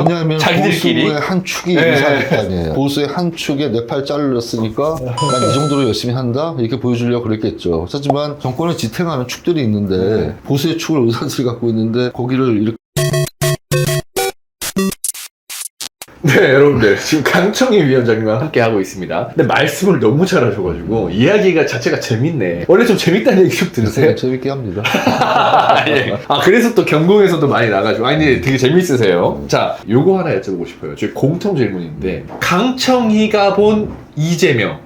왜냐하면 자기들끼리? 보수의 한 축이 네. 의사일 거 아니에요. 보수의 한 축에 내 팔 잘렸으니까 난 이 정도로 열심히 한다? 이렇게 보여주려고 그랬겠죠. 하지만 정권을 지탱하는 축들이 있는데 보수의 축을 의사들이 갖고 있는데 거기를 이렇게 네, 여러분들 지금 강청희 위원장님과 함께 하고 있습니다. 근데 말씀을 너무 잘하셔가지고 이야기가 자체가 재밌네. 원래 좀 재밌다는 얘기 좀 들으세요? 재밌게 합니다. 예. 아, 그래서 또 경공에서도 많이 나가지고 아니 근데 되게 재밌으세요. 자, 요거 하나 여쭤보고 싶어요. 저희 공통 질문인데 강청희가 본 이재명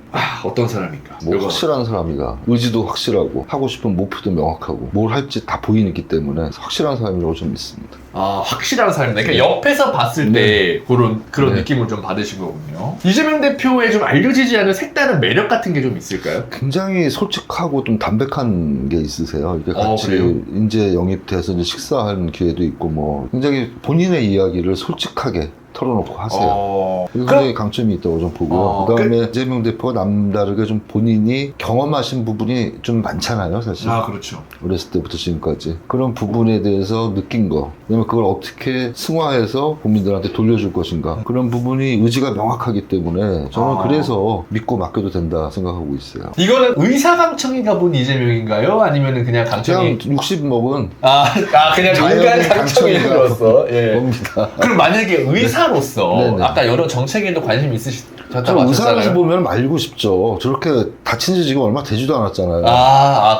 어떤 사람인가? 뭐 요거. 확실한 사람이다. 의지도 확실하고 하고 싶은 목표도 명확하고 뭘 할지 다 보이기 때문에 확실한 사람이라고 좀 믿습니다. 확실한 사람이다. 그러니까 옆에서 봤을 때 그런 네. 느낌을 좀 받으신 거군요. 이재명 대표의 좀 알려지지 않은 색다른 매력 같은 게 좀 있을까요? 굉장히 솔직하고 좀 담백한 게 있으세요. 이렇게 같이 그래요? 인재 영입돼서 이제 식사하는 기회도 있고 뭐 굉장히 본인의 이야기를 솔직하게 털어놓고 하세요. 그게 굉장히 강점이 있다고 좀 보고요. 그다음에 이재명 대표가 남다르게 좀 본인이 경험하신 부분이 좀 많잖아요, 사실. 그렇죠. 어렸을 때부터 지금까지 그런 부분에 대해서 느낀 거, 그다음에 그걸 어떻게 승화해서 국민들한테 돌려줄 것인가, 그런 부분이 의지가 명확하기 때문에 저는 그래서 믿고 맡겨도 된다 생각하고 있어요. 이거는 의사 강청희가 본 이재명인가요? 아니면은 그냥 강청희? 그냥 60 먹은 그냥 자연인 인간 강청희로서. 예. 겁니다. 그럼 만약에 의사로서 네네. 아까 여러 정책에도 관심 있으셨다고 저 의사로서 하셨잖아요. 보면 말리고 싶죠. 저렇게 다친 지 지금 얼마 되지도 않았잖아요.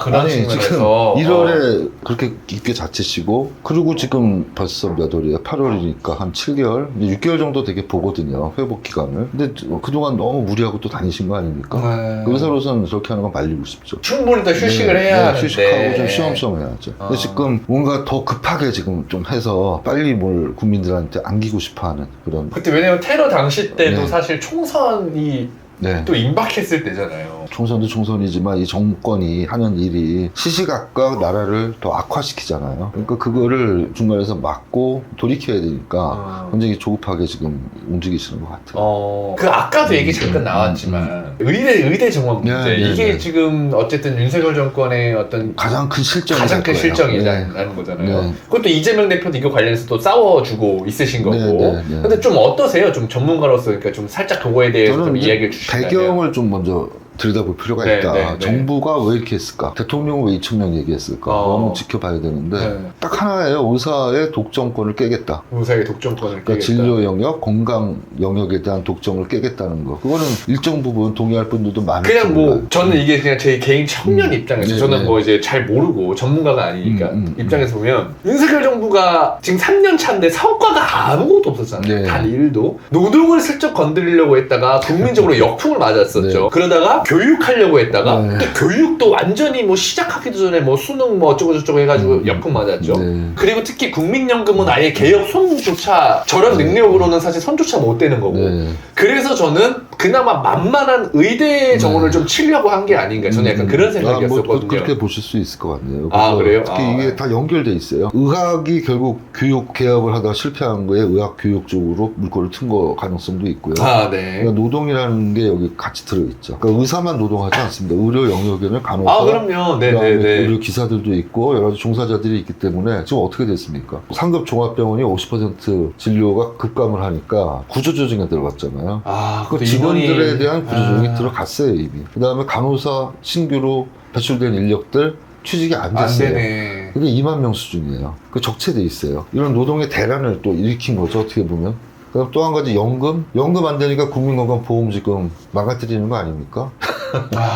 그런 아니, 지금 측면에서 1월에 그렇게 깊게 자치시고, 그리고 지금 벌써 몇 월이에요? 8월이니까 한 7개월? 이제 6개월 정도 되게 보거든요, 회복 기간을. 근데 그동안 너무 무리하고 또 다니신 거 아닙니까? 그 의사로서는 저렇게 하는 건 말리고 싶죠. 충분히 더 휴식을 해야 하는데 휴식하고 좀 쉬엄쉬엄 해야죠. 근데 지금 뭔가 더 급하게 지금 좀 해서 빨리 뭘 국민들한테 안기고 싶어 하는 그런. 그때 왜냐면 테러 당시 때도 네. 사실 총선이 네. 또 임박했을 때잖아요. 총선도 총선이지만 이 정권이 하는 일이 시시각각 나라를 더 악화시키잖아요. 그러니까 그거를 중간에서 막고 돌이켜야 되니까 굉장히 조급하게 지금 움직이시는 것 같아요. 그 아까도 얘기 잠깐 나왔지만 의대 정원 문제 네, 네, 이게 네. 지금 어쨌든 윤석열 정권의 어떤 가장 큰 실정이 가장 큰 될 거예요. 실정이라는 거잖아요. 네. 그것도 이재명 대표도 이거 관련해서 또 싸워주고 있으신 거고. 네, 네, 네. 근데 좀 어떠세요? 좀 전문가로서 그러니까 좀 살짝 그거에 대해서 좀 저는 이야기를 주시면 배경을 좀 먼저 들여다볼 필요가 네, 있다. 네, 네. 정부가 왜 이렇게 했을까? 대통령은 왜 2,000명 얘기했을까? 그거 한번 지켜봐야 되는데 네. 딱 하나예요. 의사의 독점권을 깨겠다. 의사의 독점권을 그러니까 깨겠다. 진료 영역, 건강 영역에 대한 독점을 깨겠다는 거. 그거는 일정 부분 동의할 분들도 많을 그냥 뭐 겁니다. 저는 이게 그냥 제 개인 청년 입장에서 네, 저는 네. 뭐 이제 잘 모르고 전문가가 아니니까 입장에서 보면 윤석열 정부가 지금 3년 차인데 성과가 아무것도 없었잖아요. 네. 단 일도. 노동을 슬쩍 건드리려고 했다가 국민적으로 역풍을 맞았었죠. 네. 그러다가 교육하려고 했다가 네. 또 교육도 완전히 뭐 시작하기도 전에 뭐 수능 뭐 어쩌고 저쩌고 해가지고 역풍 맞았죠. 네. 그리고 특히 국민연금은 아예 개혁 손조차 저런 능력으로는 사실 손조차 못 대는 거고. 네. 그래서 저는 그나마 만만한 의대 정원을 좀 치려고 한 게 아닌가. 저는 약간 그런 생각이었었거든요. 그렇게 보실 수 있을 것 같네요. 그래요? 특히 이게 다 연결돼 있어요. 의학이 결국 교육 개혁을 하다가 실패한 거에 의학 교육 쪽으로 물꼬를 튼 거 가능성도 있고요. 네. 그러니까 노동이라는 게 여기 같이 들어있죠. 그러니까 의사만 노동하지 않습니다. 의료 영역에는 간호사, 그럼요. 그다음에 네네네. 의료 기사들도 있고 여러 가지 종사자들이 있기 때문에 지금 어떻게 됐습니까? 상급 종합병원이 50% 진료가 급감을 하니까 구조조정에 들어갔잖아요. 그 직원들에 대한 구조조정이 들어갔어요 이미. 그 다음에 간호사 신규로 배출된 인력들 취직이 안 됐어요. 되네. 그게 2만 명 수준이에요. 그 적체돼 있어요. 이런 노동의 대란을 또 일으킨 거죠, 어떻게 보면. 그다음 또 한 가지 연금 안 되니까 국민건강보험 지금 망가뜨리는 거 아닙니까?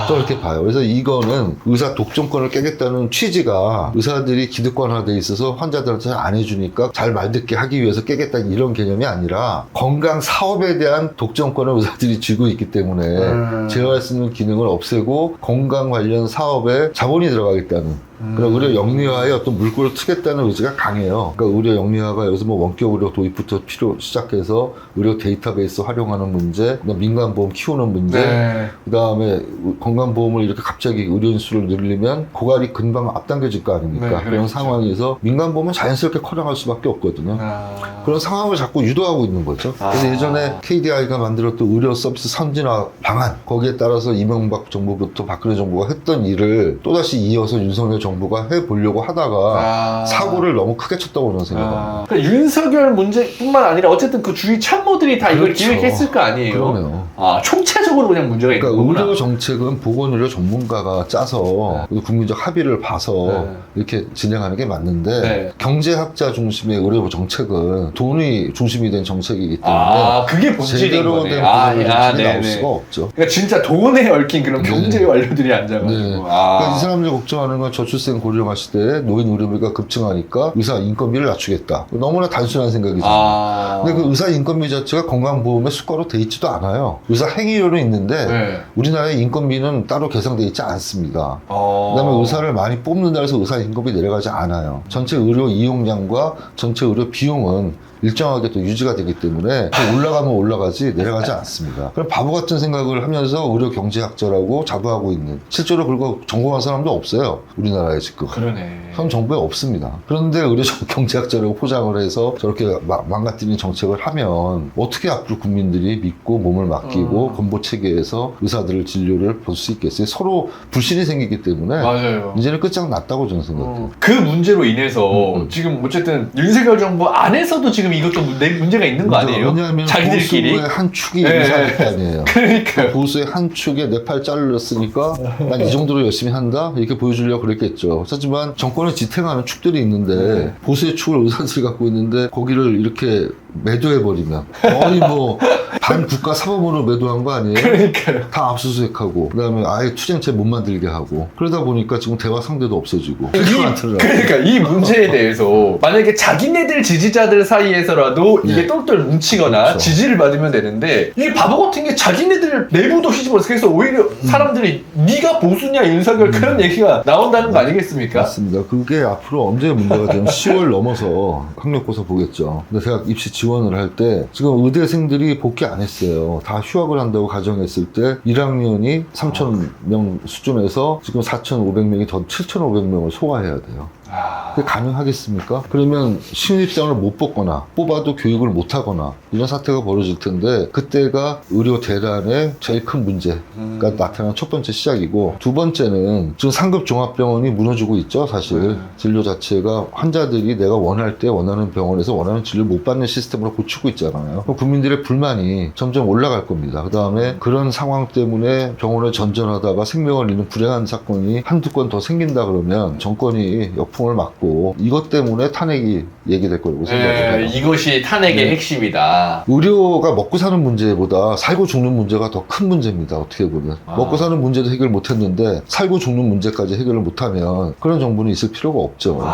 저 이렇게 봐요. 그래서 이거는 의사 독점권을 깨겠다는 취지가 의사들이 기득권화돼 있어서 환자들한테 잘 안 해주니까 잘 말듣게 하기 위해서 깨겠다 이런 개념이 아니라 건강 사업에 대한 독점권을 의사들이 쥐고 있기 때문에 제어할 수 있는 기능을 없애고 건강 관련 사업에 자본이 들어가겠다는 그런 의료 영리화에 어떤 물꼬를 트겠다는 의지가 강해요. 그러니까 의료 영리화가 여기서 뭐 원격 의료 도입부터 시작해서 의료 데이터베이스 활용하는 문제, 민간보험 키우는 문제, 그다음에 건강보험을 이렇게 갑자기 의료인 수를 늘리면 고갈이 금방 앞당겨질 거 아닙니까? 그런 상황에서 민간보험은 자연스럽게 커져갈 수밖에 없거든요. 그런 상황을 자꾸 유도하고 있는 거죠. 그래서 예전에 KDI가 만들었던 의료 서비스 선진화 방안, 거기에 따라서 이명박 정부부터 박근혜 정부가 했던 일을 또다시 이어서 윤석열 정부 정부가 해보려고 하다가 사고를 너무 크게 쳤다고 저는 생각합니다. 그러니까 윤석열 문제뿐만 아니라 어쨌든 그 주위 참모들이 다 이걸 그렇죠. 기획했을 거 아니에요? 그럼요. 총체적으로 그냥 문제가 있는 그러니까 거구나. 의료 정책은 보건의료 전문가가 짜서 국민적 합의를 봐서 이렇게 진행하는 게 맞는데 경제학자 중심의 의료 정책은 돈이 중심이 된 정책이기 때문에 그게 본질인 제대로 거네. 된 보건의료 정책이 나올 수가 없죠. 그러니까 진짜 돈에 얽힌 그런 경제 관료들이 앉아가지고. 그러니까 이 사람들이 걱정하는 건 저출생 고령화 시대에 노인 의료비가 급증하니까 의사 인건비를 낮추겠다. 너무나 단순한 생각이잖아요. 근데 그 의사 인건비 자체가 건강보험에 수가로 돼 있지도 않아요. 의사 행위료는 있는데 우리나라의 인건비는 따로 계상돼 있지 않습니다. 그다음에 의사를 많이 뽑는다 해서 의사 인건비 내려가지 않아요. 전체 의료 이용량과 전체 의료 비용은 일정하게 또 유지가 되기 때문에 올라가면 올라가지 내려가지 않습니다. 그럼 바보 같은 생각을 하면서 의료 경제학자라고 자부하고 있는, 실제로 그거 전공한 사람도 없어요. 우리나라에 지금. 그러네. 현 정부에 없습니다. 그런데 의료 경제학자라고 포장을 해서 저렇게 망가뜨리는 정책을 하면 어떻게 앞으로 국민들이 믿고 몸을 맡기고 건보 체계에서 의사들을 진료를 볼 수 있겠어요? 서로 불신이 생기기 때문에 맞아요. 이제는 끝장났다고 저는 생각해요. 그 문제로 인해서 지금 어쨌든 윤석열 정부 안에서도 지금 이것도 문제가 있는 거 아니에요? 왜냐하면 자기들끼리. 보수의 한 축이 의사일 거 아니에요. 그러니까 보수의 한 축에 내 팔 잘렸으니까 난 이 정도로 열심히 한다? 이렇게 보여주려고 그랬겠죠. 하지만 정권을 지탱하는 축들이 있는데 보수의 축을 의사들이 갖고 있는데 거기를 이렇게 매도해버리면 거의 뭐 반국가 사범으로 매도한 거 아니에요? 그러니까요. 다 압수수색하고 그다음에 아예 투쟁체 못 만들게 하고 그러다 보니까 지금 대화 상대도 없어지고 그러니까 이 문제에 대해서 만약에 자기네들 지지자들 사이에서라도 이게 똘똘 뭉치거나 그렇죠. 지지를 받으면 되는데 이게 바보 같은 게 자기네들 내부도 휘집어서 그래서 오히려 사람들이 네가 보수냐 윤석열 그런 얘기가 나온다는 거 아니겠습니까? 맞습니다. 그게 앞으로 언제 문제가 되면 10월 넘어서 학력고사 보겠죠. 근데 대학 입시 지원을 할 때 지금 의대생들이 복귀 안 했어요. 다 휴학을 한다고 가정했을 때 1학년이 3,000명 수준에서 지금 4,500명이 더 7,500명을 소화해야 돼요. 그게 가능하겠습니까? 그러면 신입생을 못 뽑거나 뽑아도 교육을 못 하거나 이런 사태가 벌어질 텐데 그때가 의료 대란의 제일 큰 문제가 나타나는 첫 번째 시작이고 두 번째는 지금 상급 종합병원이 무너지고 있죠. 사실 진료 자체가 환자들이 내가 원할 때 원하는 병원에서 원하는 진료를 못 받는 시스템으로 고치고 있잖아요. 그럼 국민들의 불만이 점점 올라갈 겁니다. 그 다음에 그런 상황 때문에 병원을 전전하다가 생명을 잃는 불행한 사건이 한두 건 더 생긴다 그러면 정권이 역풍을 맞고 이것 때문에 탄핵이 얘기될 거라고 생각합니다. 이것이 탄핵의 핵심이다. 의료가 먹고 사는 문제보다 살고 죽는 문제가 더 큰 문제입니다. 어떻게 보면. 먹고 사는 문제도 해결 못했는데 살고 죽는 문제까지 해결을 못하면 그런 정부는 있을 필요가 없죠.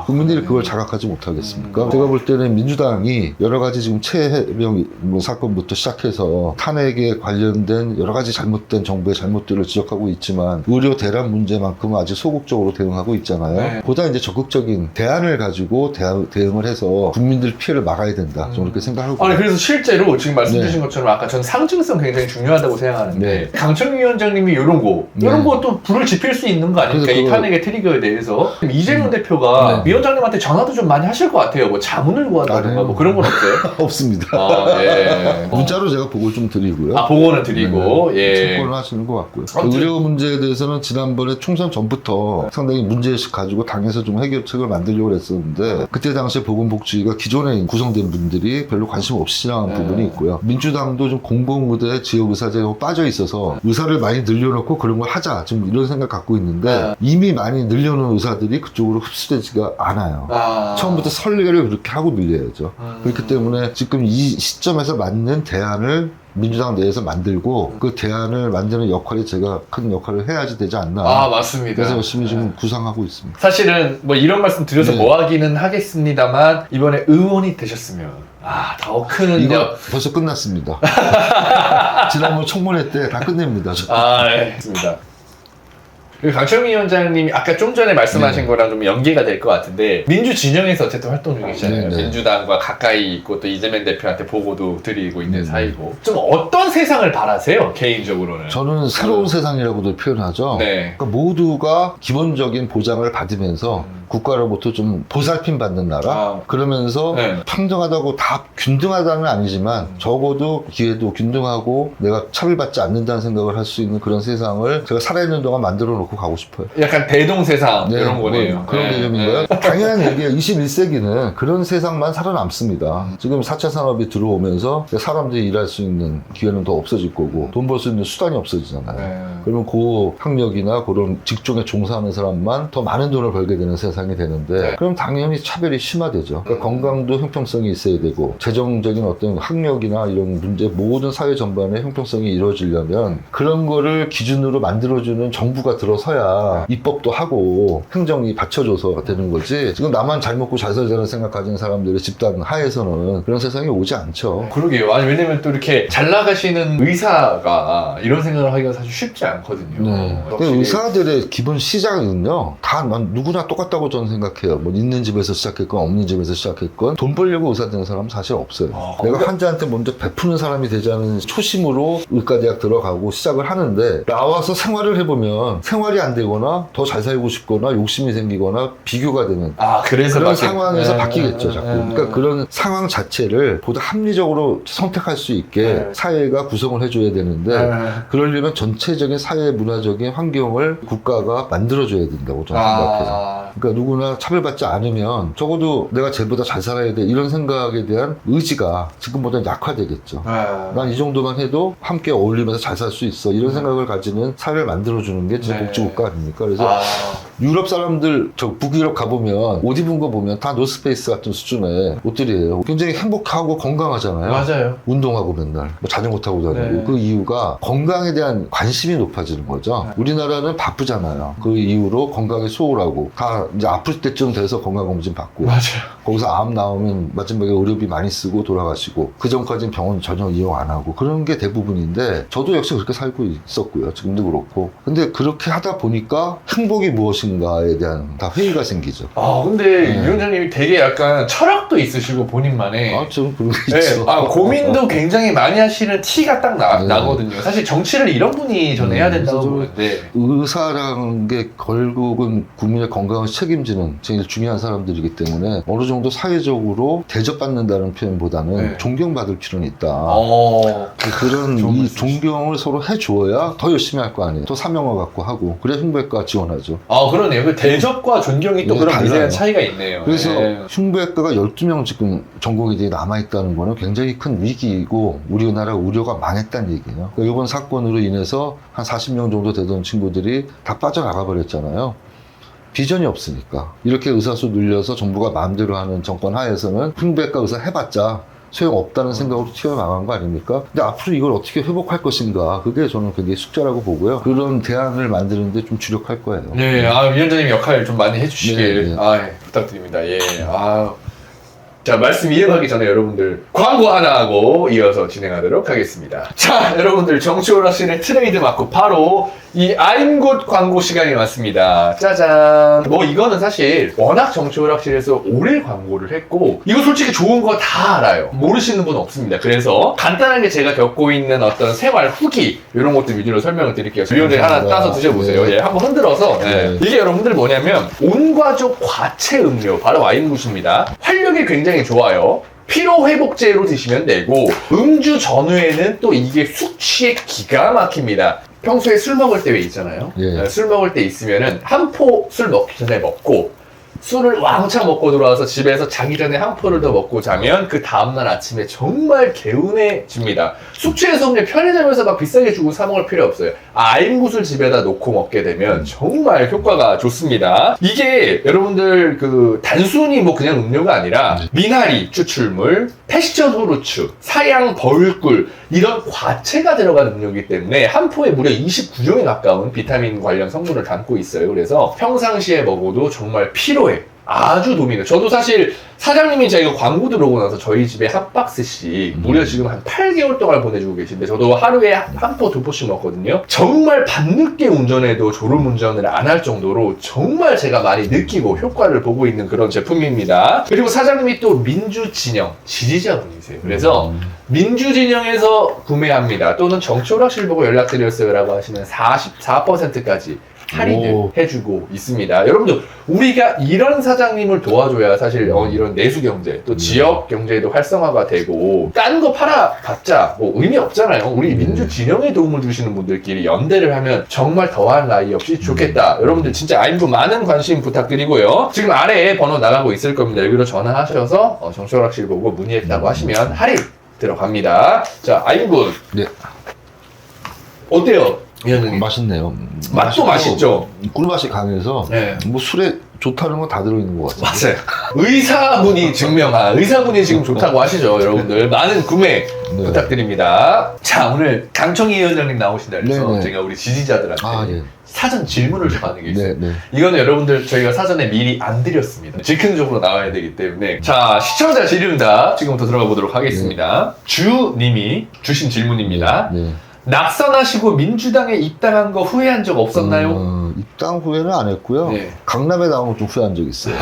국민들이 그걸 자각하지 못하겠습니까? 제가 볼 때는 민주당이 여러 가지 지금 최해명 사건부터 시작해서 탄핵에 관련된 여러 가지 잘못된 정부의 잘못들을 지적하고 있지만 의료 대란 문제만큼은 아직 소극적으로 대응하고 있잖아요. 보다 이제 적극적인 대안을 가지고 대응을 해서 국민들 피해를 막아야 된다. 저는 그렇게 생각하고. 아니 그래서 실제로 지금 말씀 주신 것처럼 아까 전 상징성 굉장히 중요하다고 생각하는데 강청희 위원장님이 이런 거 또 불을 지필 수 있는 거 아닙니까? 이 탄핵의 트리거에 대해서 이재명 대표가 위원장님한테 전화도 좀 많이 하실 것 같아요. 뭐 자문을 구한다든가 뭐 그런 건 없어요? 없습니다. 문자로 제가 보고를 좀 드리고요. 보고는 드리고 참고를 하시는 것 같고요. 의료 문제에 대해서는 지난번에 총선 전부터 상당히 문제의식 가지고 당에서 좀 해결책을 만들려고 했었는데 그때 당시에 보건복지가 기존에 구성된 분들이 별로 관심 없이 지나간 부분이 있고요. 민주당도 좀 공공의대 지역의사제에 빠져 있어서 의사를 많이 늘려놓고 그런 걸 하자 좀 이런 생각 갖고 있는데 이미 많이 늘려놓은 의사들이 그쪽으로 흡수되지가 않아요. 처음부터 설계를 그렇게 하고 밀려야죠. 그렇기 때문에 지금 이 시점에서 맞는 대안을 민주당 내에서 만들고 그 대안을 만드는 역할이 제가 큰 역할을 해야지 되지 않나. 맞습니다. 그래서 열심히 좀 구상하고 있습니다. 사실은 뭐 이런 말씀 드려서 뭐 하기는 하겠습니다만 이번에 의원이 되셨으면 더 큰 이거 벌써 끝났습니다. 지난번 청문회 때 다 끝냅니다. 맞습니다. 그리고 강청희 위원장님이 아까 좀 전에 말씀하신 거랑 좀 연계가 될 것 같은데 민주 진영에서 어쨌든 활동 중이시잖아요. 민주당과 가까이 있고 또 이재명 대표한테 보고도 드리고 있는 사이고 좀 어떤 세상을 바라세요? 개인적으로는. 저는 새로운 세상이라고도 표현하죠. 그러니까 모두가 기본적인 보장을 받으면서 국가로부터 좀 보살핌 받는 나라. 그러면서 평등하다고 다 균등하다는 아니지만 적어도 기회도 균등하고 내가 차별받지 않는다는 생각을 할 수 있는 그런 세상을 제가 살아있는 동안 만들어 놓고 갖고 가고 싶어요. 약간 대동세상 네, 이런 거네요. 뭐 그런 네, 개념인가요? 당연한 얘기예요. 21세기는 그런 세상만 살아남습니다. 지금 4차 산업이 들어오면서 사람들이 일할 수 있는 기회는 더 없어질 거고 돈 벌 수 있는 수단이 없어지잖아요. 네. 그러면 고학력이나 그런 직종에 종사하는 사람만 더 많은 돈을 벌게 되는 세상이 되는데 네. 그럼 당연히 차별이 심화되죠. 그러니까 건강도 형평성이 있어야 되고 재정적인 어떤 학력이나 이런 문제 모든 사회 전반의 형평성이 이루어지려면 그런 거를 기준으로 만들어주는 정부가 들어서야 입법도 하고 행정이 받쳐줘서 되는 거지. 지금 나만 잘 먹고 잘 살자는 생각 가진 사람들의 집단 하에서는 그런 세상이 오지 않죠. 그러게요. 아니 왜냐면 또 이렇게 잘 나가시는 의사가 이런 생각을 하기가 사실 쉽지 않거든요. 네. 확실히. 의사들의 기본 시작은요, 다 난 누구나 똑같다고 저는 생각해요. 뭐 있는 집에서 시작했건 없는 집에서 시작했건 돈 벌려고 의사 되는 사람은 사실 없어요. 내가 환자한테 먼저 베푸는 사람이 되자는 초심으로 의과대학 들어가고 시작을 하는데 나와서 생활을 해보면 생활이 안 되거나 더 잘 살고 싶거나 욕심이 생기거나 비교가 되는 그래서 그런 바뀌- 상황에서 네. 바뀌겠죠, 자꾸. 네. 그러니까 그런 상황 자체를 보다 합리적으로 선택할 수 있게 네. 사회가 구성을 해줘야 되는데 네. 그러려면 전체적인 사회 문화적인 환경을 국가가 만들어줘야 된다고 저는 생각해요. 그러니까 누구나 차별받지 않으면 적어도 내가 쟤보다 잘 살아야 돼 이런 생각에 대한 의지가 지금보다 약화되겠죠. 난 이 정도만 해도 함께 어울리면서 잘 살 수 있어 이런 생각을 가지는 사회를 만들어주는 게 진짜 네. 복지국가 아닙니까? 그래서 유럽 사람들 저 북유럽 가보면 옷 입은 거 보면 다 노스페이스 같은 수준의 옷들이에요. 굉장히 행복하고 건강하잖아요. 맞아요. 운동하고 맨날 뭐 자전거 타고 다니고 네. 그 이유가 건강에 대한 관심이 높아지는 거죠. 네. 우리나라는 바쁘잖아요. 그 이후로 건강에 소홀하고 다 이제 아플 때쯤 돼서 건강검진 받고 맞아요. 거기서 암 나오면 마지막에 의료비 많이 쓰고 돌아가시고 그 전까지는 병원 전혀 이용 안 하고 그런 게 대부분인데 저도 역시 그렇게 살고 있었고요. 지금도 그렇고. 근데 그렇게 하다 보니까 행복이 무엇인가에 대한 다 회의가 생기죠. 근데 네. 위원장님이 되게 약간 철학도 있으시고 본인만의 좀 그런 게 네, 있죠. 고민도 굉장히 많이 하시는 티가 딱 네. 나거든요. 사실 정치를 이런 분이 전 해야 된다고 그래서 보는데. 의사라는 게 결국은 국민의 건강을 책임지는 제일 중요한 사람들이기 때문에 어느 정도 사회적으로 대접받는다는 표현보다는 네. 존경받을 필요는 있다. 그런 좋은 이 말씀이시죠. 존경을 서로 해줘야 더 열심히 할 거 아니에요. 더 사명을 갖고 하고 그래 흉부외과 지원하죠. 그러네요. 그 대접과 존경이 또 네, 그런 달라요. 미세한 차이가 있네요. 그래서 네. 흉부외과가 12명 지금 전공의들이 남아있다는 거는 굉장히 큰 위기이고 우리나라 의료가 망했다는 얘기예요. 그러니까 이번 사건으로 인해서 한 40명 정도 되던 친구들이 다 빠져나가 버렸잖아요. 비전이 없으니까. 이렇게 의사수 늘려서 정부가 마음대로 하는 정권 하에서는 흉부외과 의사 해봤자 소용없다는 생각으로 튀어나간 거 아닙니까? 근데 앞으로 이걸 어떻게 회복할 것인가 그게 저는 굉장히 숙제라고 보고요. 그런 대안을 만드는데 좀 주력할 거예요. 네, 위원장님 역할 좀 많이 해주시길 네, 네. 부탁드립니다. 예. 자, 말씀 이어가기 전에 여러분들 광고 하나 하고 이어서 진행하도록 하겠습니다. 자, 여러분들 정치오락실의 트레이드 마크 바로 이 아임굿 광고 시간이 왔습니다. 짜잔. 이거는 사실 워낙 정치오락실에서 오래 광고를 했고 이거 솔직히 좋은 거 다 알아요. 모르시는 분 없습니다. 그래서 간단하게 제가 겪고 있는 어떤 생활 후기 이런 것들 위주로 설명을 드릴게요. 위원장님 하나 따서 드셔보세요. 네. 예, 한번 흔들어서. 네. 이게 여러분들 뭐냐면 온과족 과채 음료 바로 아임굿입니다. 활력이 굉장히 좋아요. 피로회복제로 드시면 되고 음주 전후에는 또 이게 숙취에 기가 막힙니다. 평소에 술 먹을 때 왜 있잖아요. 예. 술 먹을 때 있으면은 한 포 술 먹기 전에 먹고 술을 왕창 먹고 들어와서 집에서 자기 전에 한 포를 더 먹고 자면 그 다음날 아침에 정말 개운해집니다. 숙취해서 그냥 편의점에서 막 비싸게 주고 사 먹을 필요 없어요. 아임굿을 집에다 놓고 먹게 되면 정말 효과가 좋습니다. 이게 여러분들 단순히 그냥 음료가 아니라 미나리 추출물, 패션 후르츠, 사양 벌꿀 이런 과채가 들어간 음료이기 때문에 한 포에 무려 29종에 가까운 비타민 관련 성분을 담고 있어요. 그래서 평상시에 먹어도 정말 피로에 아주 도움이 돼요. 저도 사실 사장님이 저희가 광고 들어오고 나서 저희 집에 한 박스씩 무려 지금 한 8개월 동안 보내주고 계신데 저도 하루에 한 포, 2포씩 먹거든요. 정말 밤늦게 운전해도 졸음 운전을 안 할 정도로 정말 제가 많이 느끼고 효과를 보고 있는 그런 제품입니다. 그리고 사장님이 또 민주진영 지지자분이세요. 그래서 민주진영에서 구매합니다. 또는 정치오락실 보고 연락드렸어요 라고 하시면 44%까지 할인을 오. 해주고 있습니다. 여러분들 우리가 이런 사장님을 도와줘야 사실 이런 내수 경제 또 지역 경제도 활성화가 되고 딴 거 팔아봤자 뭐 의미 없잖아요. 우리 민주 진영에 도움을 주시는 분들끼리 연대를 하면 정말 더할 나위 없이 좋겠다. 여러분들 진짜 아임도 많은 관심 부탁드리고요. 지금 아래에 번호 나가고 있을 겁니다. 여기로 전화하셔서 정치오락실 보고 문의했다고 하시면 할인 들어갑니다. 자, 아임군 네. 어때요? 위원장님? 맛있네요. 맛도 맛있죠? 꿀맛이 강해서 네. 뭐 술에 좋다는 건 다 들어있는 것 같아요. 맞아요. 의사분이 증명한, 의사분이 지금 좋다고 하시죠, 여러분들. 많은 구매 네. 부탁드립니다. 자, 오늘 강청희 위원장님 나오신다 그래서 네네. 제가 우리 지지자들한테 아, 예. 사전 질문을 좀 하는 게 있어요. 네, 네. 이거는 여러분들 저희가 사전에 미리 안 드렸습니다. 즉흥적으로 나와야 되기 때문에. 자, 시청자 질문답 지금부터 들어가 보도록 하겠습니다. 주님이 주신 질문입니다. 네. 낙선하시고 민주당에 입당한 거 후회한 적 없었나요? 입당 후회는 안 했고요. 네. 강남에 나온 거 좀 후회한 적 있어요.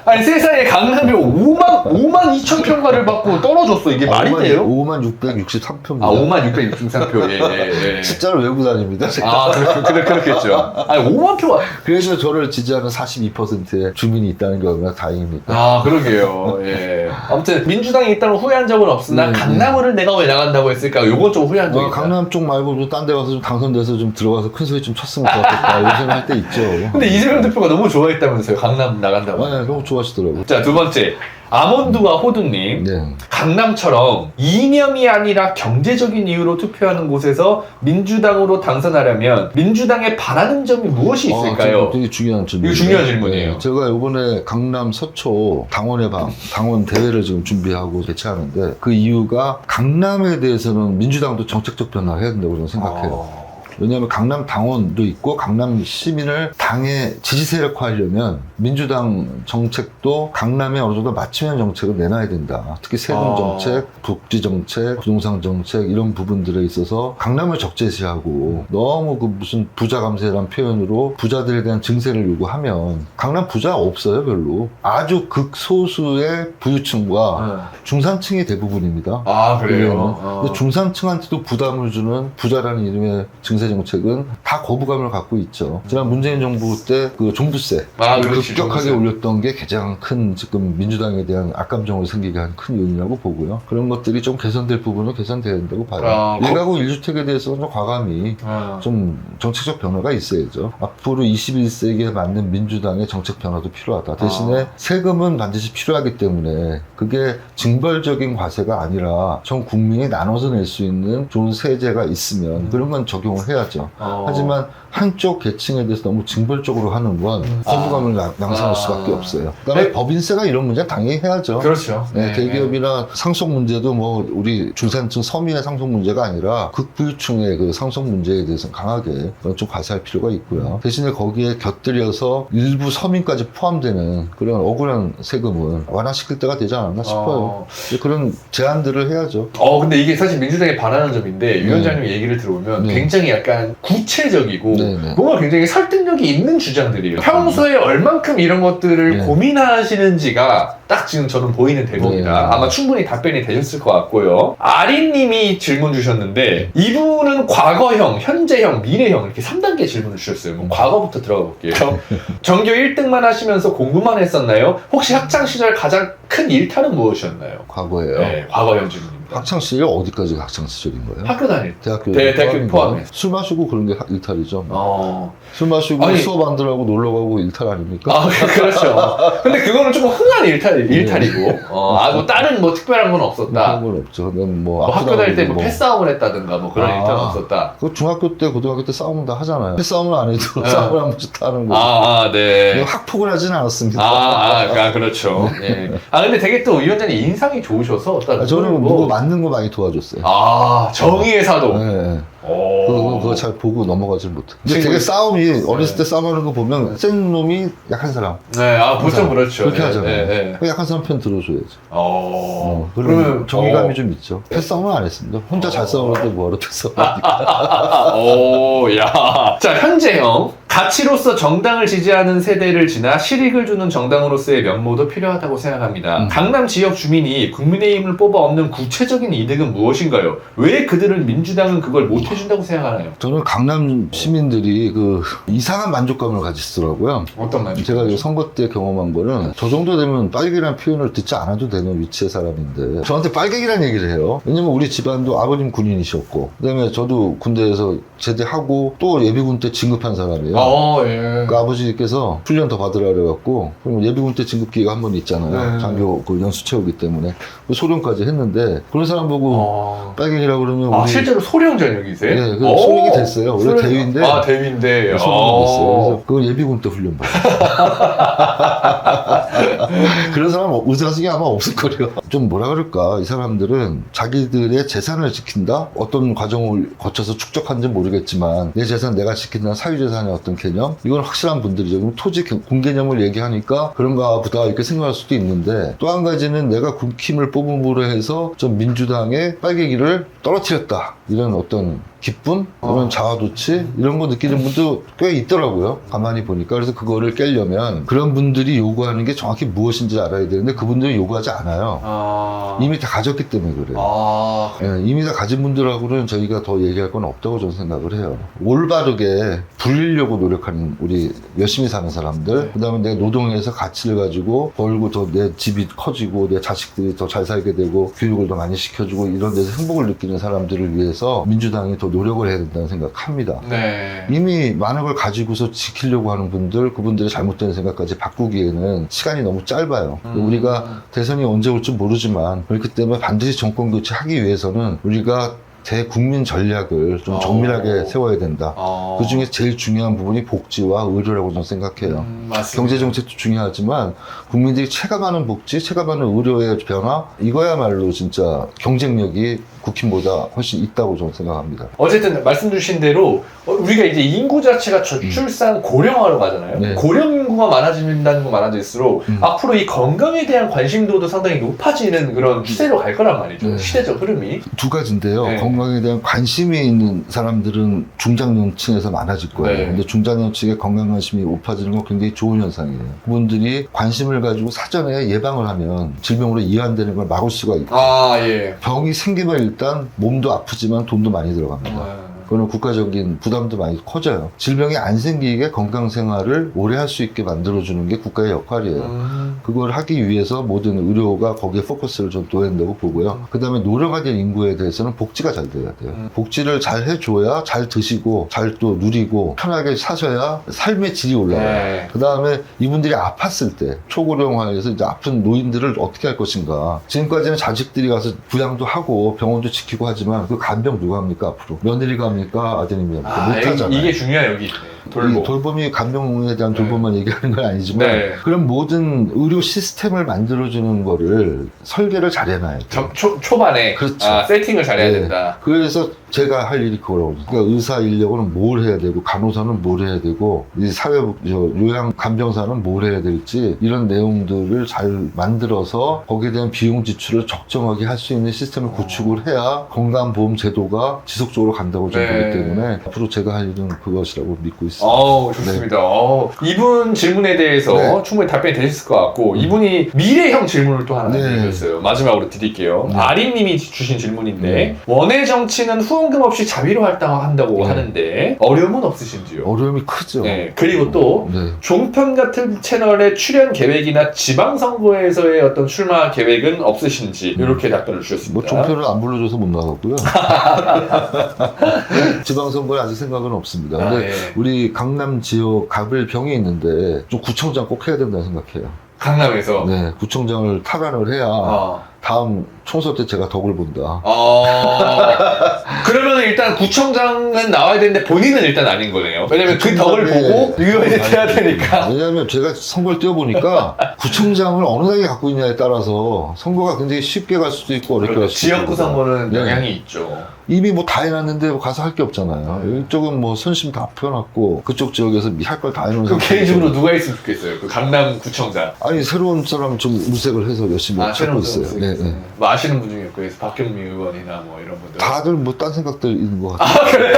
아니 세상에 강남이 5만 2천 평가를 받고 떨어졌어. 이게 말이 돼요? 5만 663표입니다. 아 5만 663표. 예. 숫자를 외우고 다닙니다. 제가. 아 그렇겠죠. 아니 5만 표가. 그래서 저를 지지하는 42%의 주민이 있다는 게 얼마나 다행입니까? 아 그러게요. 예. 아무튼 민주당에 입당을 후회한 적은 없으나 네, 강남을 내가 왜 나간다고 했을까? 요건 좀 후회한 적이 있다. 강남 쪽 말고 좀 딴 데 가서 좀 당선돼서 좀 들어가서 큰 소리 좀 쳤으면 좋겠다 이런 생각할 때 있죠. 근데 이재명 대표가 너무 좋아했다면서요. 강남 나간다고. 네, 너무 좋아하시더라고요. 자, 두 번째. 아몬드와 호두님. 네. 강남처럼 이념이 아니라 경제적인 이유로 투표하는 곳에서 민주당으로 당선하려면 민주당에 바라는 점이 무엇이 있을까요? 되게 중요한 질문. 이거 중요한 질문이에요. 제가 이번에 강남 서초 당원의 방, 당원 대회를 지금 준비하고 개최하는데 그 이유가 강남에 대해서는 민주당도 정책적 변화를 해야 된다고 저는 생각해요. 왜냐하면 강남 당원도 있고 강남 시민을 당에 지지 세력화하려면 민주당 정책도 강남에 어느 정도 맞춤형 정책을 내놔야 된다. 특히 세금 정책, 복지 정책, 부동산 정책 이런 부분들에 있어서 강남을 적재시하고 너무 그 무슨 부자 감세라는 표현으로 부자들에 대한 증세를 요구하면 강남 부자 없어요 별로. 아주 극소수의 부유층과 중산층이 대부분입니다. 아 그래요? 근데 중산층한테도 부담을 주는 부자라는 이름의 증세 정책은 다 거부감을 갖고 있죠. 지난 문재인 정부 때 그 종부세 급격하게 올렸던 게 가장 큰 지금 민주당에 대한 악감정을 생기게 한 큰 요인이라고 보고요. 그런 것들이 좀 개선될 부분은 개선돼야 된다고 봐요. 1가구 1주택에 대해서는 좀 과감히 좀 정책적 변화가 있어야죠. 앞으로 21세기에 맞는 민주당의 정책 변화도 필요하다. 대신에 세금은 반드시 필요하기 때문에 그게 징벌적인 과세가 아니라 전 국민이 나눠서 낼 수 있는 좋은 세제가 있으면 그런 건 적용을 해야죠. 하지만 한쪽 계층에 대해서 너무 징벌적으로 하는 건 거부감을 양산할 수밖에 없어요. 그다음에 법인세가 이런 문제 당연히 해야죠. 그렇죠. 네, 대기업이나 상속 문제도 뭐 우리 중산층 서민의 상속 문제가 아니라 극부유층의 그 상속 문제에 대해서 강하게 좀 과세할 필요가 있고요. 대신에 거기에 곁들여서 일부 서민까지 포함되는 그런 억울한 세금은 완화시킬 때가 되지 않았나 싶어요. 그런 제안들을 해야죠. 근데 이게 사실 민주당이 바라는 점인데 위원장님 얘기를 들어보면 굉장히 약간 구체적이고 뭔가 굉장히 설득력이 있는 주장들이에요. 평소에 얼만큼 이런 것들을 고민하시는지가 딱 지금 저는 보이는 대목이다. 아마 충분히 답변이 되셨을 것 같고요. 아린님이 질문 주셨는데 이분은 과거형, 현재형, 미래형 이렇게 3단계 질문을 주셨어요. 뭐 과거부터 들어가 볼게요. 전교 1등만 하시면서 공부만 했었나요? 혹시 학창시절 가장 큰 일탈은 무엇이었나요? 과거예요. 네, 과거형 질문입니다. 학창시절 어디까지가 학창시절인 거예요? 학교 다닐 때. 대학교 포함해서. 술 마시고 그런 게 일탈이죠. 술 마시고 수업 안 들어가고 놀러 가고 일탈 아닙니까? 그렇죠. 근데 그거는 조금 흔한 일탈이고. 뭐 다른 뭐 특별한 건 없었다. 그런 건 없죠. 뭐 학교 다닐 때 뭐 패싸움을 했다든가 뭐 그런 일탈은 없었다. 그 중학교 때, 고등학교 때 싸움 다 하잖아요. 패싸움을 안 해도 싸움을 한 번씩 하는 거죠. 네. 학폭을 하지는 않았습니다. 그렇죠. 네. 근데 되게 또 위원장님 인상이 좋으셔서 저는 누구 맞는 거 많이 도와줬어요. 정의의 사도. 네. 그거 잘 보고 넘어가질 못해. 근데 되게 싸움이 어렸을 때 싸움하는 거 보면 센 놈이 약한 사람. 보통 그렇죠. 그렇게 하잖아요. 약한 사람 편 들어줘야지. 그러면 정의감이 좀 있죠. 패싸움은 안 했습니다. 혼자 잘 싸우는데 뭐하러 패싸움하니까. 자, 현재형 가치로서 정당을 지지하는 세대를 지나 실익을 주는 정당으로서의 면모도 필요하다고 생각합니다. 강남 지역 주민이 국민의힘을 뽑아 얻는 구체적인 이득은 무엇인가요? 왜 그들은 민주당은 그걸 못 해준다고 생각하나요? 저는 강남 시민들이 그 이상한 만족감을 가지시더라고요. 어떤 말이죠? 제가 이 선거 때 경험한 거는 저 정도 되면 빨갱이라는 표현을 듣지 않아도 되는 위치의 사람인데 저한테 빨갱이라는 얘기를 해요. 왜냐면 우리 집안도 아버님 군인이셨고 그다음에 저도 군대에서 제대하고 또 예비군 때 진급한 사람이에요. 예. 그러니까 아버지께서 훈련 더 받으라 그래갖고 그럼 예비군 때 진급 기회가 한 번 있잖아요. 네. 장교 그 연수 채우기 때문에 소령까지 했는데 그런 사람 보고 빨갱이라고 그러면 우리 실제로 소령 전역이세요? 네, 그 소령이 됐어요. 원래 대위인데. 대위인데. 소령이 됐어요. 그래서 그건 예비군 때 훈련 받았어요. 그런 사람 의사 중에 아마 없을 거예요. 좀 뭐라 그럴까 이 사람들은 자기들의 재산을 지킨다 어떤 과정을 거쳐서 축적한지 모르겠지만 내 재산 내가 지킨다 사유재산의 어떤 개념 이건 확실한 분들이죠. 그럼 토지 공개념을 얘기하니까 그런가 보다 이렇게 생각할 수도 있는데 또 한 가지는 내가 국힘을 뽑음으로 해서 좀 민주당의 빨갱이를 떨어뜨렸다 이런 어떤 기쁨, 그런 자아도취 이런 거 느끼는 분도 꽤 있더라고요. 가만히 보니까. 그래서 그거를 깨려면 그런 분들이 요구하는 게 정확히 무엇인지 알아야 되는데 그분들은 요구하지 않아요. 이미 다 가졌기 때문에 그래요. 예, 이미 다 가진 분들하고는 저희가 더 얘기할 건 없다고 저는 생각을 해요. 올바르게 불리려고 노력하는 우리 열심히 사는 사람들, 그 다음에 내가 노동해서 가치를 가지고 벌고 더 내 집이 커지고 내 자식들이 더 잘 살게 되고 교육을 더 많이 시켜주고 이런 데서 행복을 느끼는 사람들을 위해서 민주당이 더 노력을 해야 된다는 생각합니다. 네. 이미 많은 걸 가지고서 지키려고 하는 분들, 그분들의 잘못된 생각까지 바꾸기에는 시간이 너무 짧아요. 우리가 대선이 언제 올지 모르지만 그렇기 때문에 반드시 정권 교체하기 위해서는 우리가 대국민 전략을 좀 정밀하게 세워야 된다. 그 중에 제일 중요한 부분이 복지와 의료라고 저는 생각해요. 맞습니다. 경제정책도 중요하지만 국민들이 체감하는 복지, 체감하는 의료의 변화 이거야말로 진짜 경쟁력이 국힘보다 훨씬 있다고 저는 생각합니다. 어쨌든 말씀 주신 대로 우리가 이제 인구 자체가 저출산 고령화로 가잖아요. 네. 고령 인구가 많아진다는 거 많아질수록 앞으로 이 건강에 대한 관심도도 상당히 높아지는 그런 추세로 갈 거란 말이죠. 네. 시대적 흐름이. 두 가지인데요. 네. 건강에 대한 관심이 있는 사람들은 중장년층에서 많아질 거예요. 네. 근데 중장년층의 건강 관심이 높아지는 건 굉장히 좋은 현상이에요. 그분들이 관심을 가지고 사전에 예방을 하면 질병으로 이완되는 걸 막을 수가 있고 예. 병이 생기면 일단 몸도 아프지만 돈도 많이 들어갑니다. 그거는 국가적인 부담도 많이 커져요. 질병이 안 생기게 건강 생활을 오래 할 수 있게 만들어주는 게 국가의 역할이에요. 그걸 하기 위해서 모든 의료가 거기에 포커스를 좀 둬야 된다고 보고요. 그 다음에 노령화된 인구에 대해서는 복지가 잘 돼야 돼요. 복지를 잘 해줘야 잘 드시고 잘 또 누리고 편하게 사셔야 삶의 질이 올라가요. 네. 그 다음에 이분들이 아팠을 때 초고령화에서 이제 아픈 노인들을 어떻게 할 것인가. 지금까지는 자식들이 가서 부양도 하고 병원도 지키고 하지만 그 간병 누가 합니까 앞으로? 며느리가 합니까? 아드님이 합니까? 못하잖아요. 이게 중요해요, 여기. 이 돌봄이 간병에 대한 돌봄만 얘기하는 건 아니지만 네. 그런 모든 의료 시스템을 만들어주는 거를 설계를 잘 해놔야 돼요. 초반에 그렇죠. 세팅을 잘해야 네. 된다. 그래서 제가 할 일이 그거라고. 그러니까 의사 인력은 뭘 해야 되고 간호사는 뭘 해야 되고 이 요양 간병사는 뭘 해야 될지 이런 내용들을 잘 만들어서 거기에 대한 비용 지출을 적정하게 할 수 있는 시스템을 구축을 해야 건강보험 제도가 지속적으로 간다고 저는 네. 보기 때문에 앞으로 제가 할 일은 그것이라고 믿고 있습니다. 좋습니다. 이분 질문에 대해서 네. 충분히 답변이 되셨을 것 같고 이분이 미래형 질문을 또 하나 네. 주셨어요. 마지막으로 드릴게요. 네. 아린님이 주신 질문인데 네. 원외 정치는 후원금 없이 자비로 활동한다고 네. 하는데 어려움은 없으신지요? 어려움이 크죠. 네. 그리고 또 네. 종편 같은 채널의 출연 계획이나 지방선거에서의 어떤 출마 계획은 없으신지 이렇게 답변을 주셨습니다. 뭐 종편을 안 불러줘서 못 나갔고요. 지방선거에 아직 생각은 없습니다. 근데 예. 우리 강남 지역 가불병이 있는데 좀 구청장 꼭 해야 된다고 생각해요. 강남에서 네, 구청장을 탈환을 해야 어. 다음 총선 때 제가 덕을 본다. 그러면 일단 구청장은 나와야 되는데 본인은 일단 아닌 거네요. 왜냐면 그 덕을 보고 유연이 돼야 되니까. 왜냐하면 제가 선거를 뛰어보니까 구청장을 어느 단계 갖고 있냐에 따라서 선거가 굉장히 쉽게 갈 수도 있고 어렵게 갈 수도 있고. 지역구 선거는 네. 영향이 있죠. 이미 뭐 다 해놨는데 가서 할 게 없잖아요. 이쪽은 뭐 선심 다 펴놨고 그쪽 지역에서 할 걸 다 해놓은 그럼 상태에서. 개인적으로 누가 있으면 좋겠어요? 그 강남 구청장. 아니 새로운 사람 좀 물색을 해서 열심히 찾고 있어요. 네, 네. 뭐 아시는 분 중에 그래서 박경민 의원이나 뭐 이런 분들. 다들 뭐 딴 생각들 있는 것 같아요.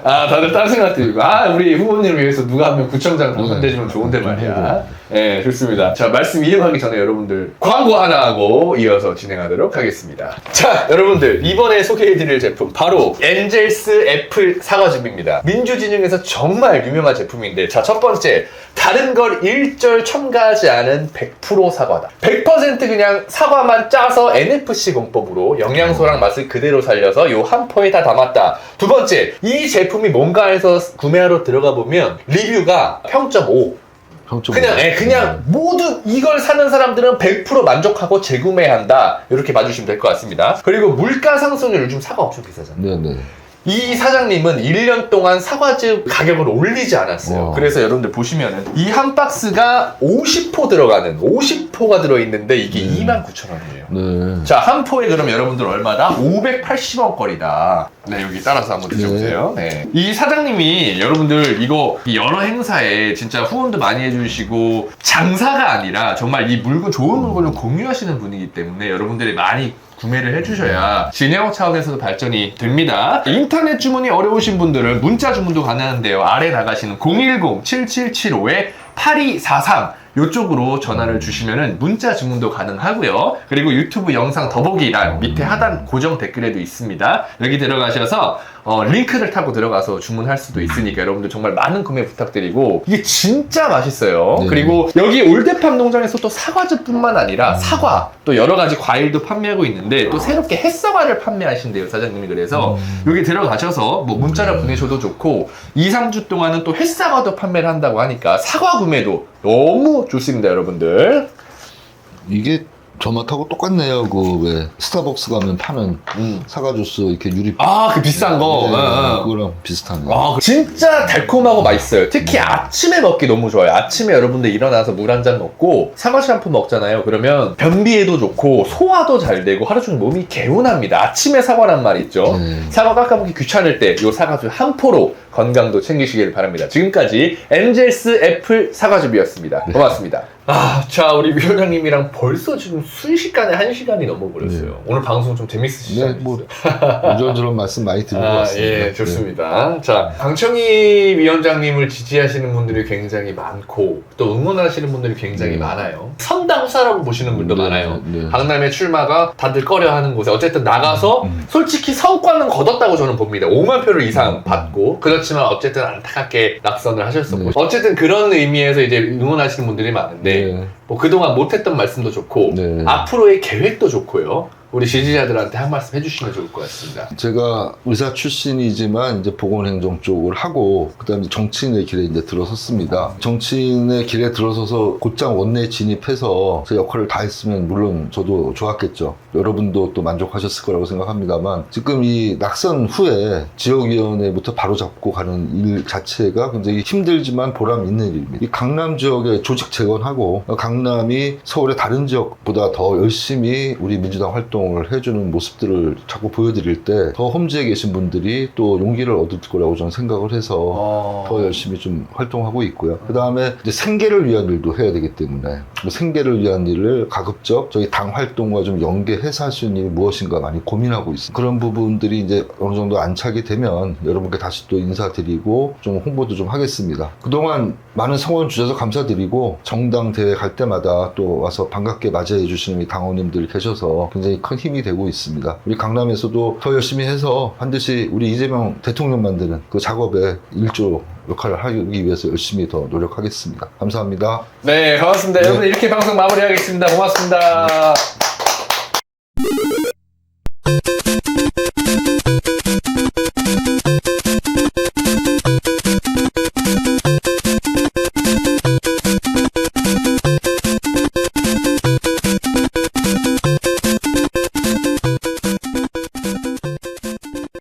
아, 다들 딴 생각들이고. 아, 우리 후보님을 위해서 누가 한 명 구청장 당선되시면 좋은데 말이야. 네, 좋습니다. 자, 말씀 이어가기 전에 여러분들 광고 하나 하고 이어서 진행하도록 하겠습니다. 자, 여러분들 이번에 소개해드릴 제품 바로 엔젤스 애플 사과즙입니다. 민주진흥에서 정말 유명한 제품인데, 자, 첫 번째, 다른 걸 일절 첨가하지 않은 100% 사과다. 100% 그냥 사과만 짜서 NFC 공법으로 영양소랑 맛을 그대로 살려서 요 한 포에 다 담았다. 두 번째, 이 제품이 뭔가 해서 구매하러 들어가 보면 리뷰가 평점 5. 그냥 모두 이걸 사는 사람들은 100% 만족하고 재구매한다. 이렇게 봐주시면 될 것 같습니다. 그리고 물가 상승률, 요즘 사과 엄청 비싸잖아요. 네네. 이 사장님은 1년 동안 사과즙 가격을 올리지 않았어요. 그래서 여러분들 보시면은 이 한 박스가 50포 들어가는 50포가 들어있는데 이게 29,000원이에요. 네. 자, 한 포에 그럼 여러분들 얼마다? 580원 거리다. 네, 여기 따라서 한번 드셔보세요. 네. 이 사장님이 여러분들 이거 여러 행사에 진짜 후원도 많이 해주시고 장사가 아니라 정말 이 물건, 좋은 물건을 공유하시는 분이기 때문에 여러분들이 많이 구매를 해주셔야 진영 차원에서도 발전이 됩니다. 인터넷 주문이 어려우신 분들은 문자 주문도 가능한데요. 아래 나가시는 010-7775-8243 이쪽으로 전화를 주시면은 문자 주문도 가능하고요. 그리고 유튜브 영상 더보기란 밑에 하단 고정 댓글에도 있습니다. 여기 들어가셔서 링크를 타고 들어가서 주문할 수도 있으니까 여러분들 정말 많은 구매 부탁드리고, 이게 진짜 맛있어요. 네. 그리고 여기 올드팜 농장에서 또 사과즙뿐만 아니라 사과 또 여러 가지 과일도 판매하고 있는데 또 새롭게 햇사과를 판매하신대요, 사장님이. 그래서 여기 들어가셔서 뭐 문자를 보내셔도 좋고 2, 3주 동안은 또 햇사과도 판매를 한다고 하니까 사과 구매도 너무 좋습니다, 여러분들. 이게 저맛하고 똑같네요. 그 왜 스타벅스 가면 파는 사과 주스 이렇게 유리. 아, 그 비싼 거. 네, 응. 그거랑 비슷하네요. 아, 진짜 달콤하고 맛있어요. 특히 아침에 먹기 너무 좋아요. 아침에 여러분들 일어나서 물 한 잔 먹고 사과 샴푸 먹잖아요. 그러면 변비에도 좋고 소화도 잘 되고 하루 종일 몸이 개운합니다. 아침에 사과란 말 있죠. 사과 깎아먹기 귀찮을 때 요 사과즙 한 포로 건강도 챙기시길 바랍니다. 지금까지 엔젤스 애플 사과즙이었습니다. 고맙습니다. 아, 자, 우리 위원장님이랑 벌써 지금 순식간에 1시간이 넘어버렸어요. 오늘 방송 좀 재밌으시죠? 네, 뭐 이런저런 말씀 많이 드린 것 같습니다. 예, 좋습니다. 자, 강청희 위원장님을 지지하시는 분들이 굉장히 많고 또 응원하시는 분들이 굉장히 많아요. 선당 후사라고 보시는 분도 많아요. 강남의 출마가 다들 꺼려하는 곳에 어쨌든 나가서 솔직히 성과는 거뒀다고 저는 봅니다. 5만 표를 이상 받고, 그렇지만 어쨌든 안타깝게 낙선을 하셨었고, 어쨌든 그런 의미에서 이제 응원하시는 분들이 많은데 뭐 그동안 못했던 말씀도 좋고 앞으로의 계획도 좋고요. 우리 지지자들한테 한 말씀 해주시면 좋을 것 같습니다. 제가 의사 출신이지만 이제 보건행정 쪽을 하고 그다음에 정치인의 길에 이제 들어섰습니다. 정치인의 길에 들어서서 곧장 원내에 진입해서 제 역할을 다 했으면 물론 저도 좋았겠죠. 여러분도 또 만족하셨을 거라고 생각합니다만, 지금 이 낙선 후에 지역위원회부터 바로 잡고 가는 일 자체가 굉장히 힘들지만 보람 있는 일입니다. 이 강남 지역의 조직 재건하고 강남이 서울의 다른 지역보다 더 열심히 우리 민주당 활동 해주는 모습들을 자꾸 보여드릴 때 더 험지에 계신 분들이 또 용기를 얻을 거라고 저는 생각을 해서 더 열심히 좀 활동하고 있고요. 그 다음에 이제 생계를 위한 일도 해야 되기 때문에 생계를 위한 일을 가급적 저희 당 활동과 좀 연계해서 할 수 있는 일이 무엇인가 많이 고민하고 있습니다. 그런 부분들이 이제 어느 정도 안착이 되면 여러분께 다시 또 인사드리고 좀 홍보도 좀 하겠습니다. 그동안 많은 성원 주셔서 감사드리고, 정당 대회 갈 때마다 또 와서 반갑게 맞이해 주시는 당원님들 계셔서 굉장히 큰 힘이 되고 있습니다. 우리 강남에서도 더 열심히 해서 반드시 우리 이재명 대통령 만드는 그 작업에 일조 역할을 하기 위해서 열심히 더 노력하겠습니다. 감사합니다. 네, 고맙습니다. 여러분 이렇게 방송 마무리하겠습니다. 고맙습니다.